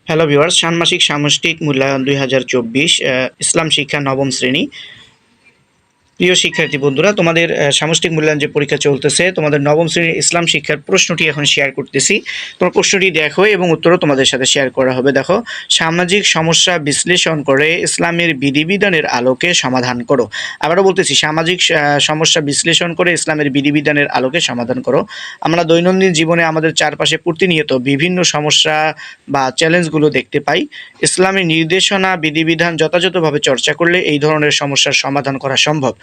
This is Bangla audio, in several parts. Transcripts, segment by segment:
হ্যালো ভিউয়ার্স, ষান্মাসিক সামষ্টিক মূল্যায়ন ২০২৪ ইসলাম শিক্ষা নবম শ্রেণী। প্রিয় শিক্ষার্থী বন্ধুরা, তোমাদের সামষ্টিক মূল্যায়ন যে পরীক্ষা চলতেছে, তোমাদের নবম শ্রেণীর ইসলাম শিক্ষার প্রশ্নটি এখন শেয়ার করতেছি। তোমার প্রশ্নটি দেখো এবং উত্তরও তোমাদের সাথে শেয়ার করা হবে। দেখো, সামাজিক সমস্যা বিশ্লেষণ করে ইসলামের বিধিবিধানের আলোকে সমাধান করো। আবারও বলতেছি, সামাজিক সমস্যা বিশ্লেষণ করে ইসলামের বিধিবিধানের আলোকে সমাধান করো। আমরা দৈনন্দিন জীবনে আমাদের চারপাশে প্রতিনিয়ত বিভিন্ন সমস্যা বা চ্যালেঞ্জগুলো দেখতে পাই। ইসলামের নির্দেশনা বিধিবিধান যথাযথভাবে চর্চা করলে এই ধরনের সমস্যার সমাধান করা সম্ভব।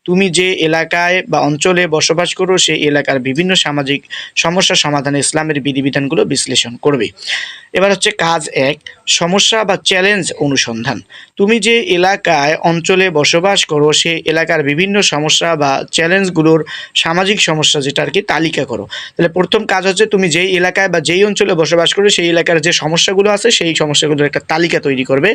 তুমি যে এলাকায় বা অঞ্চলে বসবাস করো সেই এলাকার বিভিন্ন সামাজিক সমস্যা সমাধানে ইসলামের বিধিবিধানগুলো বিশ্লেষণ করবে। এবার হচ্ছে কাজ ১, সমস্যা বা চ্যালেঞ্জ অনুসন্ধান। তুমি যে এলাকায় অঞ্চলে বসবাস করো সেই এলাকার বিভিন্ন সমস্যা বা চ্যালেঞ্জগুলোর সামাজিক সমস্যা যেটা আর কি তালিকা করো। তাহলে প্রথম কাজ হচ্ছে তুমি যেই এলাকায় বা যেই অঞ্চলে বসবাস করো সেই এলাকার যে সমস্যাগুলো আছে সেই সমস্যাগুলোর একটা তালিকা তৈরি করবে।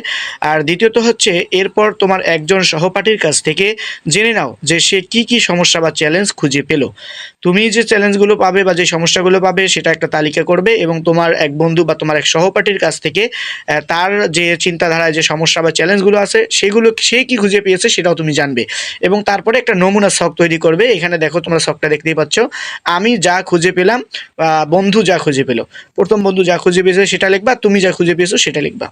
আর দ্বিতীয়ত হচ্ছে এরপর তোমার একজন সহপাঠীর কাছ থেকে জেনে নাও যে সে কি কি সমস্যা বা চ্যালেঞ্জ খুঁজে পেল। তুমি যে চ্যালেঞ্জগুলো পাবে বা যে সমস্যাগুলো পাবে সেটা একটা তালিকা করবে এবং তোমার এক বন্ধু বা তোমার এক সহপাঠীর কাছ থেকে তার যে চিন্তাধারায় যে সমস্যা বা চ্যালেঞ্জগুলো আছে সেগুলো সে কি খুঁজে পেয়েছে সেটাও তুমি জানবে। এবং তারপরে একটা নমুনা ছক তৈরি করবে। এখানে দেখো, তোমরা ছকটা দেখতেই পাচ্ছ। আমি যা খুঁজে পেলাম, বন্ধু যা খুঁজে পেল, প্রথম বন্ধু যা খুঁজে পেয়েছে সেটা লিখবা, তুমি যা খুঁজে পেয়েছো সেটা লিখবা।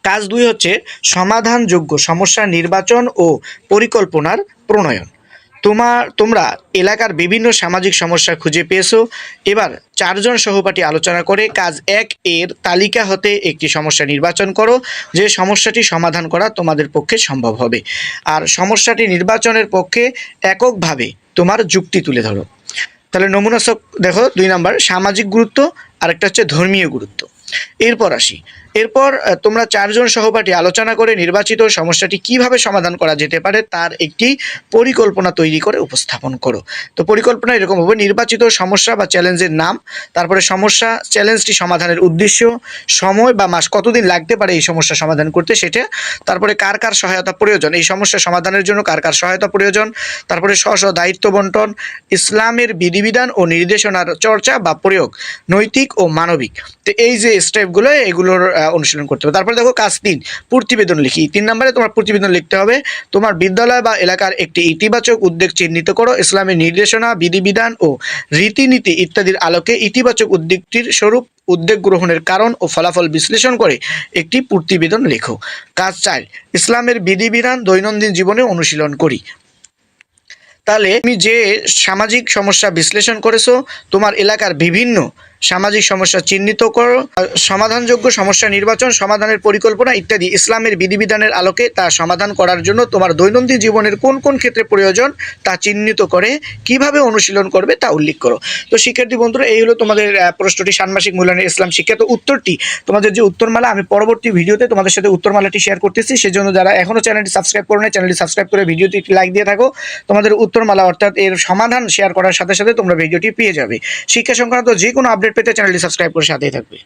কাজ ২ হচ্ছে সমাধানযোগ্য সমস্যা নির্বাচন ও পরিকল্পনার প্রণয়ন। তোমরা এলাকার বিভিন্ন সামাজিক সমস্যা খুঁজে পেয়েছো। এবার ৪ জন সহপাঠী আলোচনা করে কাজ ১ এর তালিকা হতে একটি সমস্যা নির্বাচন করো যে সমস্যাটি সমাধান করা তোমাদের পক্ষে সম্ভব হবে। আর সমস্যাটি নির্বাচনের পক্ষে এককভাবে তোমার যুক্তি তুলে ধরো। তাহলে নমুনা ছক দেখো, ২ নাম্বার সামাজিক গুরুত্ব, আরেকটা হচ্ছে ধর্মীয় গুরুত্ব। এরপর তোমরা ৪ জন সহপাঠী আলোচনা করে নির্বাচিত সমস্যাটি কিভাবে সমাধান করা যেতে পারে তার একটি পরিকল্পনা তৈরি করে উপস্থাপন করো। তো পরিকল্পনা এরকম হবে: নির্বাচিত সমস্যা বা চ্যালেঞ্জের নাম, তারপরে সমস্যা চ্যালেঞ্জটি সমাধানের উদ্দেশ্য, সময় বা মাস কতদিন লাগতে পারে এই সমস্যা সমাধান করতে সেটা, তারপরে কার কার সহায়তা প্রয়োজন, এই সমস্যা সমাধানের জন্য কার কার সহায়তা প্রয়োজন, তারপরে স্ব স্ব দায়িত্ব বন্টন, ইসলামের বিধিবিধান ও নির্দেশনার চর্চা বা প্রয়োগ, নৈতিক ও মানবিক। তো এই যে স্টেপগুলো এগুলোর অনুশীলন করতে হবে। তারপরে দেখো কাজ ৩, প্রতিবেদন লিখি। ৩ নম্বরে তোমার প্রতিবেদন লিখতে হবে। তোমার বিদ্যালয় বা এলাকার একটি ইতিবাচক উদ্যোগ চিহ্নিত করো। ইসলামের নির্দেশনা বিধিবিধান ও রীতিনীতি ইত্যাদির আলোকে ইতিবাচক উদ্যোগটির স্বরূপ, উদ্যোগ গ্রহণের কারণ ও ফলাফল বিশ্লেষণ করে একটি প্রতিবেদন লেখো। কাজ ৪, ইসলামের বিধিবিধান দৈনন্দিন জীবনে অনুশীলন করি। তাহলে তুমি যে সামাজিক সমস্যা বিশ্লেষণ করেছো, তোমার এলাকার বিভিন্ন সামাজিক সমস্যা চিহ্নিত করো, সমাধানযোগ্য সমস্যা নির্বাচন, সমাধানের পরিকল্পনা ইত্যাদি ইসলামের বিধিবিধানের আলোকে তা সমাধান করার জন্য তোমার দৈনন্দিন জীবনের কোন কোন ক্ষেত্রে প্রয়োজন তা চিহ্নিত করে কিভাবে অনুশীলন করবে তা উল্লেখ করো। তো শিক্ষার্থী বন্ধুরা, এই হলো তোমাদের প্রশ্নটি, ষান্মাসিক মূল্যায়নের ইসলাম শিক্ষা। তো উত্তরটি, তোমাদের যে উত্তরমালা, আমি পরবর্তী ভিডিওতে তোমাদের সাথে উত্তরমালাটি শেয়ার করতেছি। সেজন্য যারা এখনও চ্যানেলটি সাবস্ক্রাইব করো না, চ্যানেলটি সাবস্ক্রাইব করে ভিডিওটি লাইক দিয়ে থাকো। তোমাদের উত্তরমালা অর্থাৎ এর সমাধান শেয়ার করার সাথে সাথে তোমরা ভিডিওটি পেয়ে যাবে। শিক্ষা সংক্রান্ত যে কোনো আপডেট পেতে চ্যানেলটি সাবস্ক্রাইব করে সাথেই থাকবে।